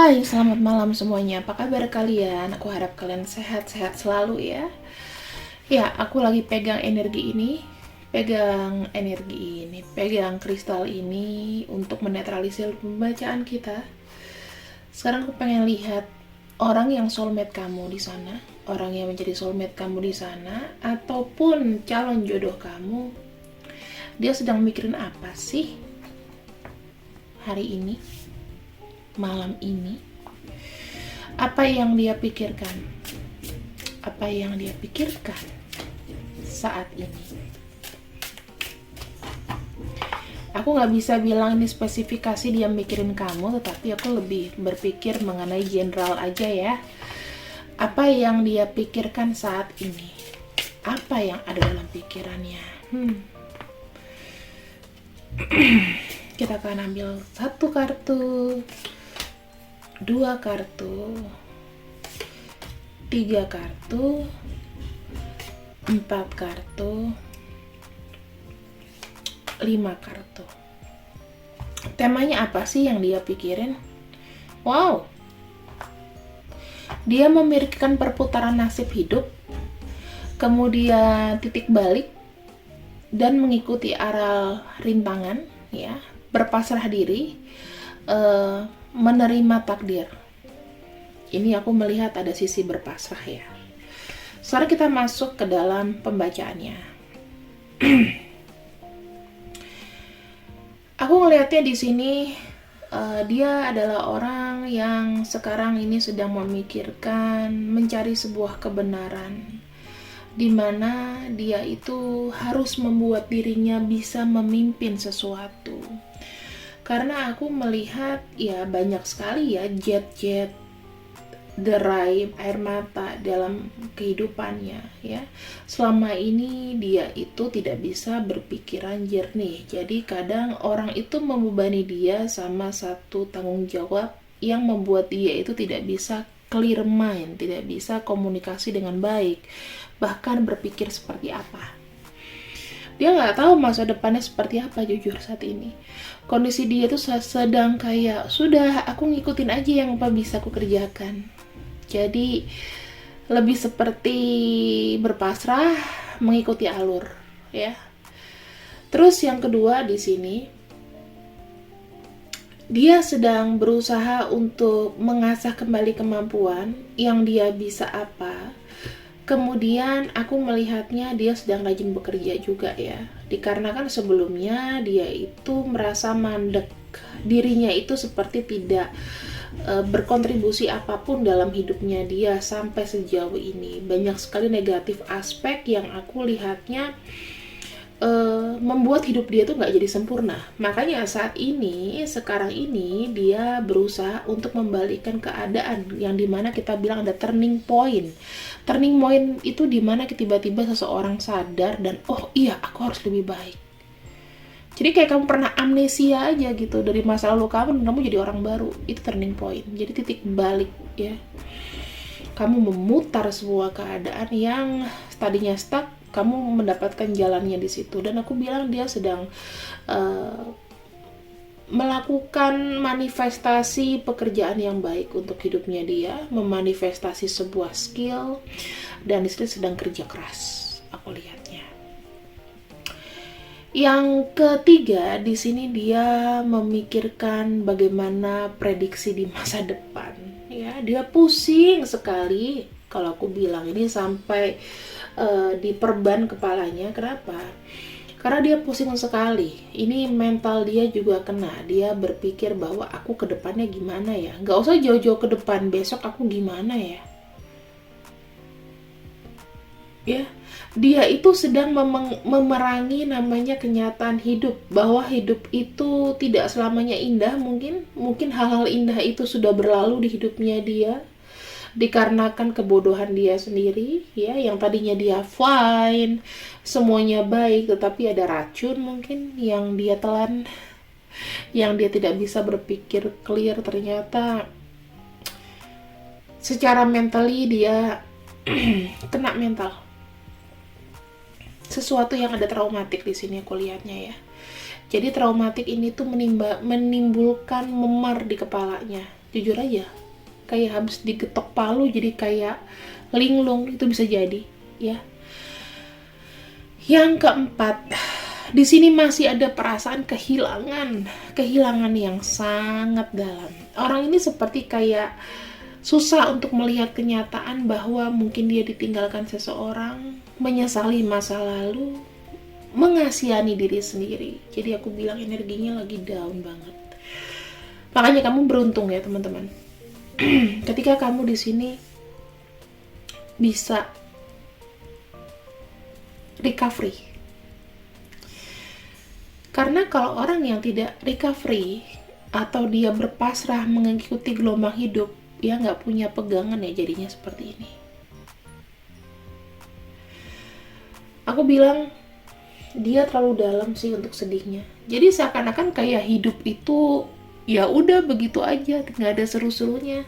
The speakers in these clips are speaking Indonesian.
Hai, selamat malam semuanya. Apa kabar kalian? Aku harap kalian sehat-sehat selalu ya. Ya, aku lagi pegang kristal ini untuk menetralisir pembacaan kita. Sekarang aku pengen lihat orang yang soulmate kamu di sana, orang yang menjadi soulmate kamu di sana, ataupun calon jodoh kamu. Dia sedang mikirin apa sih hari ini? Malam ini, apa yang dia pikirkan? Apa yang dia pikirkan saat ini? Aku nggak bisa bilang ini spesifikasi dia mikirin kamu, tetapi aku lebih berpikir mengenai general aja ya. Apa yang dia pikirkan saat ini? Apa yang ada dalam pikirannya? Kita akan ambil satu kartu, dua kartu, tiga kartu, empat kartu, lima kartu. Temanya apa sih yang dia pikirin? Wow, dia memikirkan perputaran nasib hidup, kemudian titik balik, dan mengikuti arah rintangan, ya, berpasrah diri, menerima takdir. Ini aku melihat ada sisi berpasrah ya. Sekarang kita masuk ke dalam pembacaannya. Aku ngelihatnya di sini dia adalah orang yang sekarang ini sedang memikirkan mencari sebuah kebenaran, di mana dia itu harus membuat dirinya bisa memimpin sesuatu. Karena aku melihat ya banyak sekali ya jet-jet, derai air mata dalam kehidupannya ya. Selama ini dia itu tidak bisa berpikiran jernih. Jadi kadang orang itu membebani dia sama satu tanggung jawab yang membuat dia itu tidak bisa clear mind, tidak bisa komunikasi dengan baik, bahkan berpikir seperti apa. Dia nggak tahu masa depannya seperti apa jujur saat ini. Kondisi dia tuh sedang kayak, sudah aku ngikutin aja yang apa bisa aku kerjakan. Jadi lebih seperti berpasrah, mengikuti alur, ya. Terus yang kedua di sini, dia sedang berusaha untuk mengasah kembali kemampuan yang dia bisa apa. Kemudian aku melihatnya dia sedang rajin bekerja juga ya. Dikarenakan sebelumnya dia itu merasa mandek. Dirinya itu seperti tidak berkontribusi apapun dalam hidupnya dia sampai sejauh ini. Banyak sekali negatif aspek yang aku lihatnya membuat hidup dia tuh nggak jadi sempurna. Makanya sekarang ini dia berusaha untuk membalikkan keadaan yang dimana kita bilang ada turning point. Turning point itu dimana tiba-tiba seseorang sadar dan oh iya aku harus lebih baik. Jadi kayak kamu pernah amnesia aja gitu dari masa lalu kamu jadi orang baru. Itu turning point. Jadi titik balik ya. Kamu memutar sebuah keadaan yang tadinya stuck, kamu mendapatkan jalannya di situ. Dan aku bilang dia sedang melakukan manifestasi pekerjaan yang baik untuk hidupnya dia, memanifestasi sebuah skill, dan di situ sedang kerja keras. Aku lihatnya. Yang ketiga di sini dia memikirkan bagaimana prediksi di masa depan. Ya, dia pusing sekali. Kalau aku bilang ini sampai diperban kepalanya. Kenapa? Karena dia pusing sekali. Ini mental dia juga kena. Dia berpikir bahwa aku ke depannya gimana ya? Gak usah jauh-jauh ke depan, besok aku gimana ya? Ya, dia itu sedang memerangi namanya kenyataan hidup, bahwa hidup itu tidak selamanya indah. Mungkin hal-hal indah itu sudah berlalu di hidupnya dia dikarenakan kebodohan dia sendiri ya, yang tadinya dia fine, semuanya baik, tetapi ada racun mungkin yang dia telan, yang dia tidak bisa berpikir clear. Ternyata secara mentally dia kena mental. Sesuatu yang ada traumatik di sini aku lihatnya ya. Jadi traumatik ini tuh menimbulkan memar di kepalanya. jujur aja. Kayak habis digetok palu jadi kayak linglung, itu bisa jadi, ya. Yang keempat, di sini masih ada perasaan kehilangan yang sangat dalam. Orang ini seperti kayak susah untuk melihat kenyataan bahwa mungkin dia ditinggalkan seseorang, menyesali masa lalu, mengasihani diri sendiri. Jadi aku bilang energinya lagi down banget. Makanya kamu beruntung ya teman-teman. Ketika kamu di sini bisa recovery. Karena kalau orang yang tidak recovery atau dia berpasrah mengikuti gelombang hidup, dia nggak punya pegangan ya, jadinya seperti ini. Aku bilang dia terlalu dalam sih untuk sedihnya. Jadi seakan-akan kayak hidup itu ya udah begitu aja, nggak ada seru-serunya.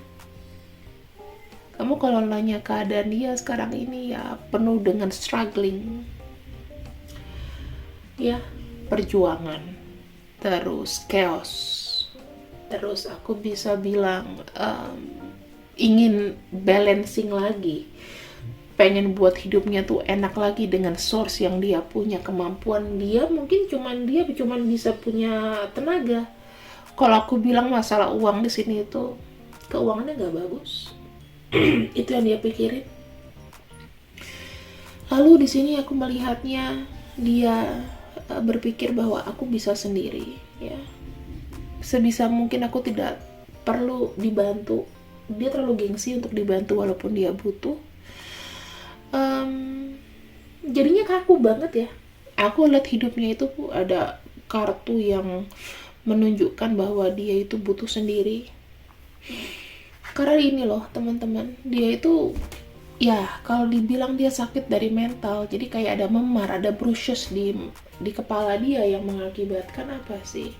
Kamu kalau nanya keadaan dia sekarang ini ya penuh dengan struggling, ya, perjuangan, terus chaos, terus aku bisa bilang ingin balancing lagi, pengen buat hidupnya tuh enak lagi dengan source yang dia punya, kemampuan dia mungkin cuman bisa punya tenaga. Kalau aku bilang masalah uang di sini itu keuangannya nggak bagus. Itu yang dia pikirin. Lalu di sini aku melihatnya dia berpikir bahwa aku bisa sendiri, ya. Sebisa mungkin aku tidak perlu dibantu. Dia terlalu gengsi untuk dibantu walaupun dia butuh. Jadinya kaku banget ya. Aku lihat hidupnya itu ada kartu yang menunjukkan bahwa dia itu butuh sendiri. Karena ini loh teman-teman, dia itu ya kalau dibilang dia sakit dari mental, jadi kayak ada memar, ada bruises di kepala dia yang mengakibatkan apa sih?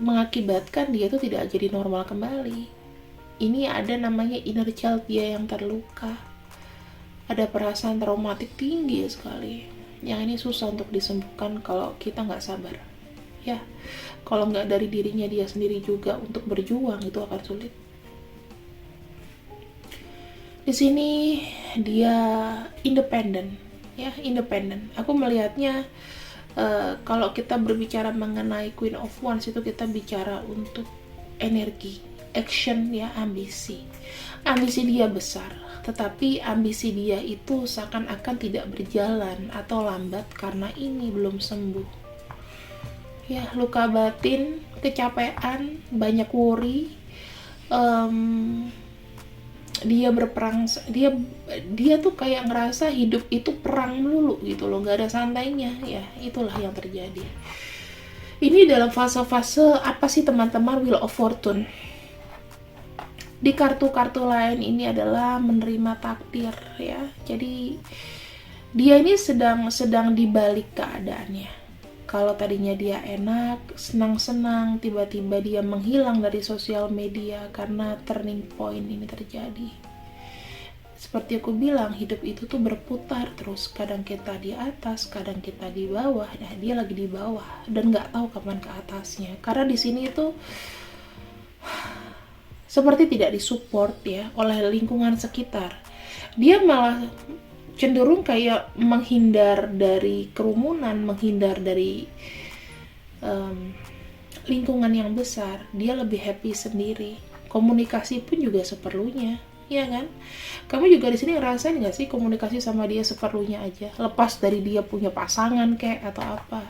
Mengakibatkan dia itu tidak jadi normal kembali. Ini ada namanya inner child dia yang terluka. Ada perasaan traumatik tinggi sekali. Yang ini susah untuk disembuhkan kalau kita nggak sabar. Ya, kalau nggak dari dirinya dia sendiri juga untuk berjuang itu akan sulit. Di sini dia independen, ya, independen. Aku melihatnya kalau kita berbicara mengenai Queen of Wands itu kita bicara untuk energi, action, ya, ambisi. Ambisi dia besar, tetapi ambisi dia itu seakan-akan tidak berjalan atau lambat karena ini belum sembuh. Ya, luka batin, kecapean, banyak worry. Dia berperang, dia tuh kayak ngerasa hidup itu perang melulu gitu loh, nggak ada santainya. Ya, itulah yang terjadi. Ini dalam fase-fase apa sih teman-teman? Wheel of Fortune. Di kartu-kartu lain ini adalah menerima takdir, ya. Jadi dia ini sedang dibalik keadaannya. Kalau tadinya dia enak, senang-senang, tiba-tiba dia menghilang dari sosial media karena turning point ini terjadi. Seperti aku bilang, hidup itu tuh berputar terus. Kadang kita di atas, kadang kita di bawah. Nah, dia lagi di bawah dan nggak tahu kapan ke atasnya. Karena di sini itu seperti tidak disupport ya oleh lingkungan sekitar. Dia malah cenderung kayak menghindar dari kerumunan, menghindar dari lingkungan yang besar. Dia lebih happy sendiri. Komunikasi pun juga seperlunya, ya kan? Kamu juga di sini ngerasain nggak sih komunikasi sama dia seperlunya aja, lepas dari dia punya pasangan kayak atau apa?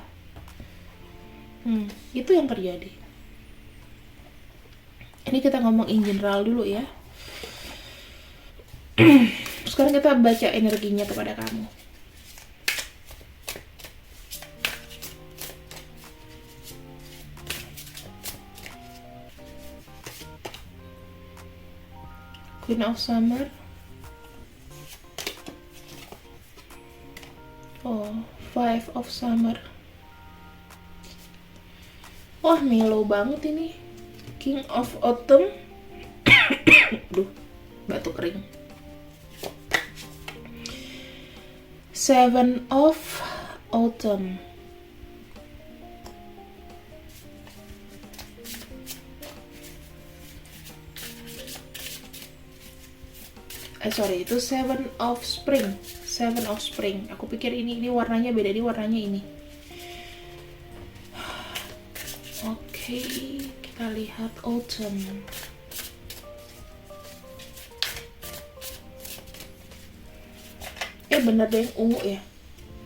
Itu yang terjadi. Ini kita ngomong in general dulu ya. Sekarang kita baca energinya kepada kamu. Queen of Summer. Oh, Five of Summer. Wah, mellow banget ini. King of Autumn. Duh, batuk kering. Seven of Autumn. Sorry, itu Seven of Spring. Seven of Spring. Aku pikir ini warnanya beda, ini warnanya ini. Oke, kita lihat Autumn. Bener deh, ungu ya.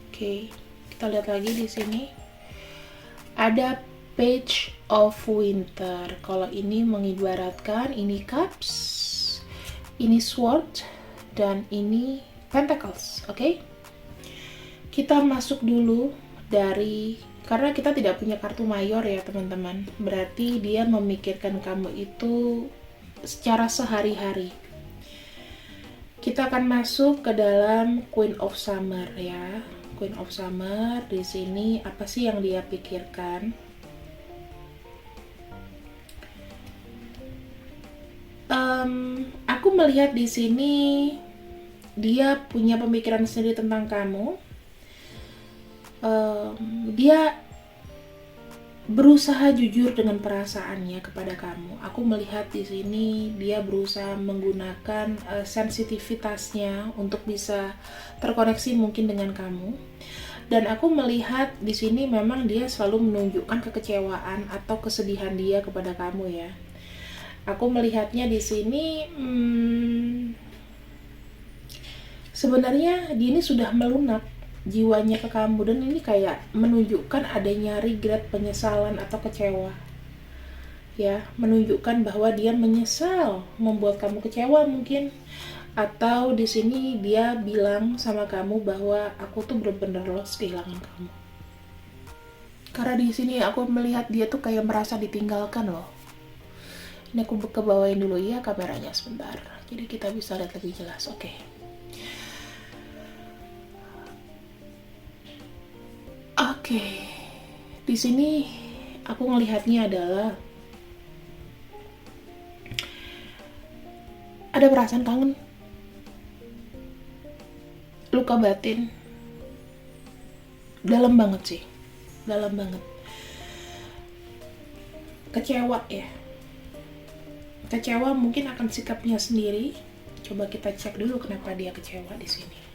Oke, kita lihat lagi di sini. Ada Page of Winter. Kalau ini mengibaratkan ini Cups, ini Sword, dan ini Pentacles. Oke, kita masuk dulu dari, karena kita tidak punya kartu mayor ya teman-teman, berarti dia memikirkan kamu itu secara sehari-hari. Kita akan masuk ke dalam Queen of Summer ya. Queen of Summer di sini apa sih yang dia pikirkan? Aku melihat di sini dia punya pemikiran sendiri tentang kamu. Dia berusaha jujur dengan perasaannya kepada kamu. Aku melihat di sini dia berusaha menggunakan sensitivitasnya untuk bisa terkoneksi mungkin dengan kamu. Dan aku melihat di sini memang dia selalu menunjukkan kekecewaan atau kesedihan dia kepada kamu ya. Aku melihatnya di sini sebenarnya dia ini sudah melunak jiwanya ke kamu, dan ini kayak menunjukkan adanya regret, penyesalan atau kecewa ya, menunjukkan bahwa dia menyesal membuat kamu kecewa mungkin, atau di sini dia bilang sama kamu bahwa aku tuh benar-benar lost kehilangan kamu. Karena di sini aku melihat dia tuh kayak merasa ditinggalkan loh. Ini aku ke bawain dulu ya kameranya sebentar, jadi kita bisa lihat lebih jelas. Oke. Oke, di sini aku ngelihatnya adalah ada perasaan kangen, luka batin, dalam banget sih, dalam banget, kecewa ya, kecewa mungkin akan sikapnya sendiri. Coba kita cek dulu kenapa dia kecewa di sini.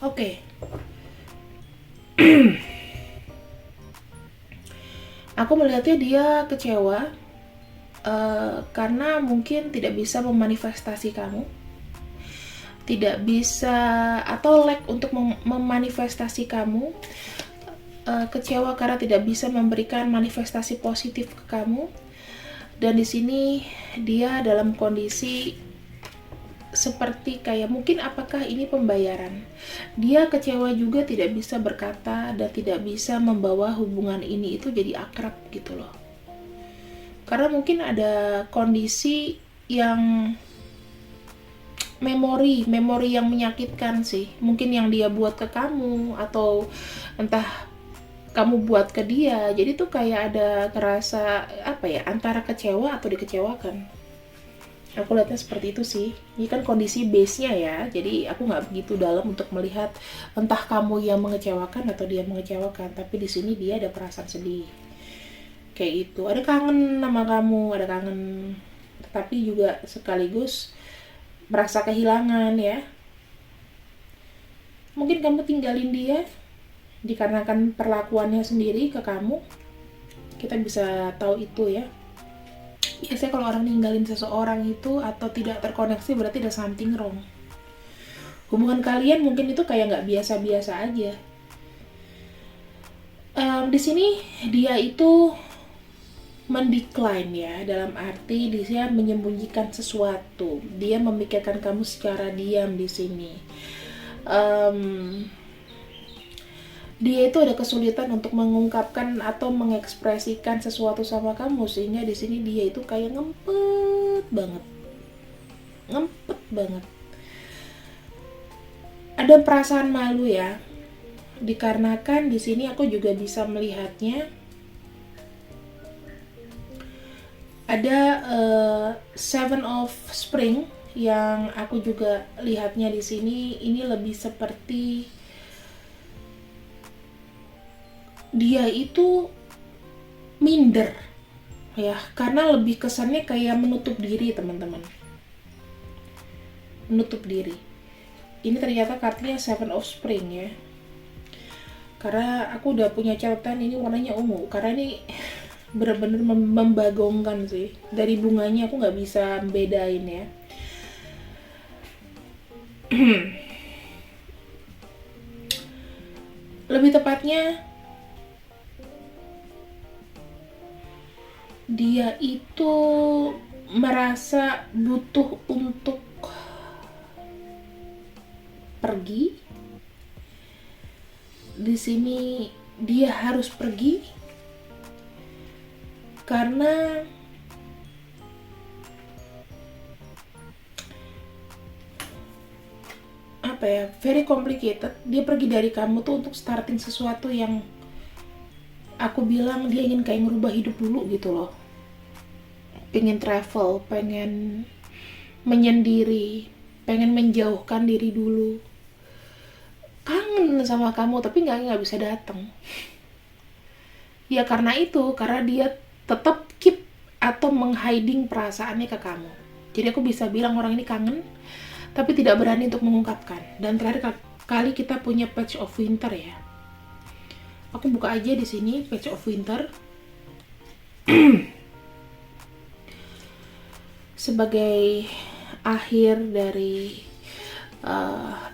Oke. Aku melihatnya dia kecewa karena mungkin tidak bisa memanifestasi kamu, tidak bisa atau lack untuk memanifestasi kamu, kecewa karena tidak bisa memberikan manifestasi positif ke kamu. Dan di sini dia dalam kondisi seperti kayak mungkin apakah ini pembayaran. Dia kecewa juga tidak bisa berkata dan tidak bisa membawa hubungan ini itu jadi akrab gitu loh. Karena mungkin ada kondisi yang memori yang menyakitkan sih. Mungkin yang dia buat ke kamu atau entah kamu buat ke dia. Jadi tuh kayak ada kerasa apa ya, antara kecewa atau dikecewakan. Aku lihatnya seperti itu sih. Ini kan kondisi base-nya ya. Jadi aku nggak begitu dalam untuk melihat entah kamu yang mengecewakan atau dia mengecewakan. Tapi di sini dia ada perasaan sedih. Kayak gitu. Ada kangen sama kamu, ada kangen. Tapi juga sekaligus merasa kehilangan ya. Mungkin kamu tinggalin dia dikarenakan perlakuannya sendiri ke kamu. Kita bisa tahu itu ya. Biasanya kalau orang ninggalin seseorang itu atau tidak terkoneksi berarti ada something wrong. Hubungan kalian mungkin itu kayak nggak biasa-biasa aja. Di sini dia itu mendecline ya, dalam arti dia menyembunyikan sesuatu. Dia memikirkan kamu secara diam di sini. Dia itu ada kesulitan untuk mengungkapkan atau mengekspresikan sesuatu sama kamu, sehingga di sini dia itu kayak ngempet banget. Ada perasaan malu ya, dikarenakan di sini aku juga bisa melihatnya ada Seven of Spring yang aku juga lihatnya di sini. Ini lebih seperti dia itu minder ya, karena lebih kesannya kayak menutup diri teman-teman, menutup diri. Ini ternyata kartunya Seven of Spring ya, karena aku udah punya catatan ini warnanya ungu, karena ini bener-bener membagongkan sih. Dari bunganya aku nggak bisa bedain ya. Lebih tepatnya dia itu merasa butuh untuk pergi. Di sini dia harus pergi karena apa ya, very complicated. Dia pergi dari kamu tuh untuk starting sesuatu yang aku bilang dia ingin kayak ngerubah hidup dulu gitu loh. Pengen travel, pengen menyendiri, pengen menjauhkan diri dulu. Kangen sama kamu tapi nggak bisa datang. Ya karena itu, karena dia tetap keep atau menghiding perasaannya ke kamu. Jadi aku bisa bilang orang ini kangen tapi tidak berani untuk mengungkapkan. Dan terakhir kali kita punya Page of Winter ya. Aku buka aja di sini Page of Winter. Sebagai akhir dari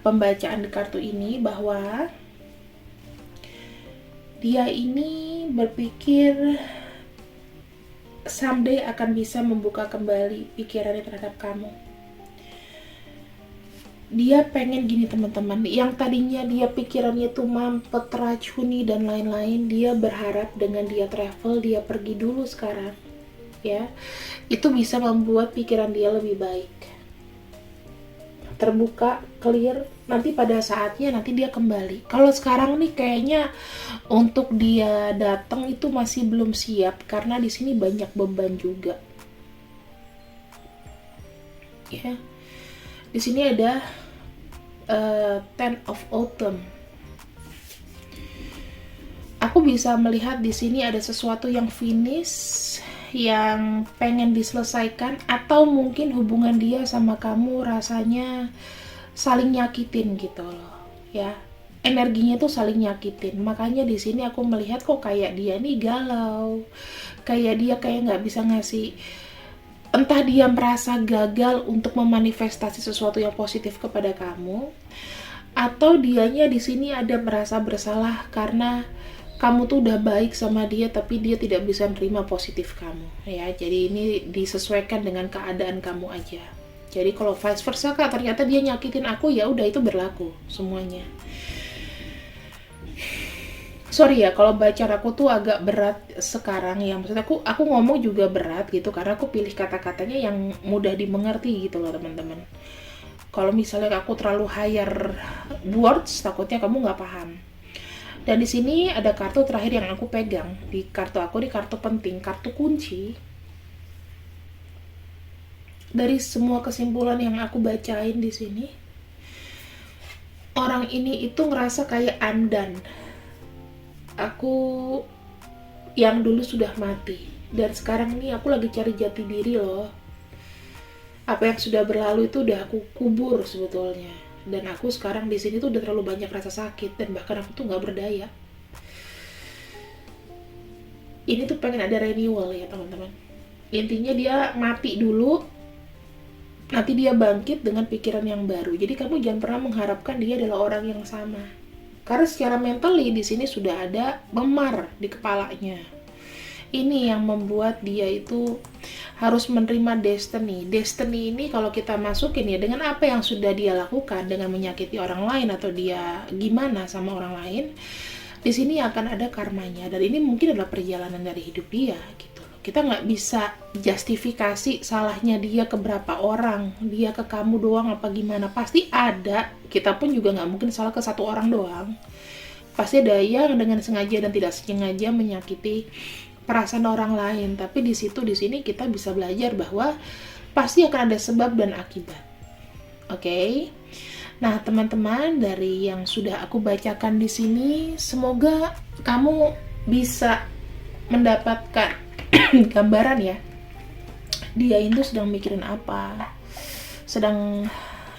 pembacaan di kartu ini, bahwa dia ini berpikir someday akan bisa membuka kembali pikirannya terhadap kamu. Dia pengen gini teman-teman, yang tadinya dia pikirannya tuh mampet, racuni dan lain-lain, dia berharap dengan dia travel, dia pergi dulu sekarang ya, itu bisa membuat pikiran dia lebih baik, terbuka, clear. Nanti pada saatnya nanti dia kembali. Kalau sekarang nih kayaknya untuk dia datang itu masih belum siap, karena di sini banyak beban juga ya. Di sini ada Ten of Autumn. Aku bisa melihat di sini ada sesuatu yang finish, yang pengen diselesaikan, atau mungkin hubungan dia sama kamu rasanya saling nyakitin gitu loh ya. Energinya tuh saling nyakitin. Makanya di sini aku melihat kok kayak dia nih galau, kayak dia kayak nggak bisa ngasih. Entah dia merasa gagal untuk memanifestasi sesuatu yang positif kepada kamu, atau dianya di sini ada merasa bersalah karena kamu tuh udah baik sama dia tapi dia tidak bisa nerima positif kamu ya. Jadi ini disesuaikan dengan keadaan kamu aja. Jadi kalau vice versa kak, ternyata dia nyakitin aku, ya udah itu berlaku semuanya. Sorry ya kalau bacaan aku tuh agak berat sekarang ya, maksud aku ngomong juga berat gitu karena aku pilih kata-katanya yang mudah dimengerti gitu loh teman-teman. Kalau misalnya aku terlalu higher words, takutnya kamu nggak paham. Dan di sini ada kartu terakhir yang aku pegang di kartu aku, di kartu penting, kartu kunci. Dari semua kesimpulan yang aku bacain di sini, orang ini itu ngerasa kayak I'm done. Aku yang dulu sudah mati dan sekarang nih aku lagi cari jati diri loh. Apa yang sudah berlalu itu udah aku kubur sebetulnya, dan aku sekarang di sini tuh udah terlalu banyak rasa sakit dan bahkan aku tuh nggak berdaya. Ini tuh pengen ada renewal ya teman-teman. Intinya dia mati dulu, nanti dia bangkit dengan pikiran yang baru. Jadi kamu jangan pernah mengharapkan dia adalah orang yang sama. Karena secara mentally di sini sudah ada memar di kepalanya. Ini yang membuat dia itu harus menerima destiny. Destiny ini kalau kita masukin ya dengan apa yang sudah dia lakukan, dengan menyakiti orang lain atau dia gimana sama orang lain, di sini akan ada karmanya. Dan ini mungkin adalah perjalanan dari hidup dia gitu. Kita nggak bisa justifikasi salahnya dia ke berapa orang, dia ke kamu doang apa gimana, pasti ada. Kita pun juga nggak mungkin salah ke satu orang doang, pasti ada yang dengan sengaja dan tidak sengaja menyakiti perasaan orang lain. Tapi di sini kita bisa belajar bahwa pasti akan ada sebab dan akibat. Oke? Nah, teman-teman, dari yang sudah aku bacakan di sini, semoga kamu bisa mendapatkan gambaran ya, dia itu sedang mikirin apa, sedang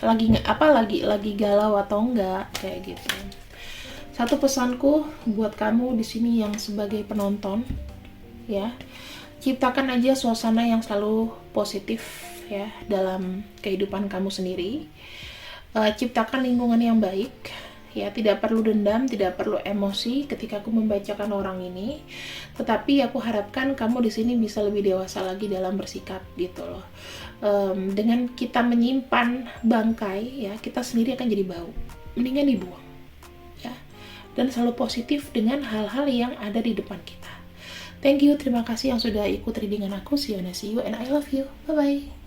lagi galau atau enggak, kayak gitu. Satu pesanku buat kamu di sini yang sebagai penonton ya, ciptakan aja suasana yang selalu positif ya dalam kehidupan kamu sendiri. Ciptakan lingkungan yang baik ya, tidak perlu dendam, tidak perlu emosi ketika aku membacakan orang ini, tetapi aku harapkan kamu di sini bisa lebih dewasa lagi dalam bersikap gitu loh. Dengan kita menyimpan bangkai ya, kita sendiri akan jadi bau, mendingan dibuang ya, dan selalu positif dengan hal-hal yang ada di depan kita. Thank you, terima kasih yang sudah ikut readingan aku. See you and I love you, bye bye.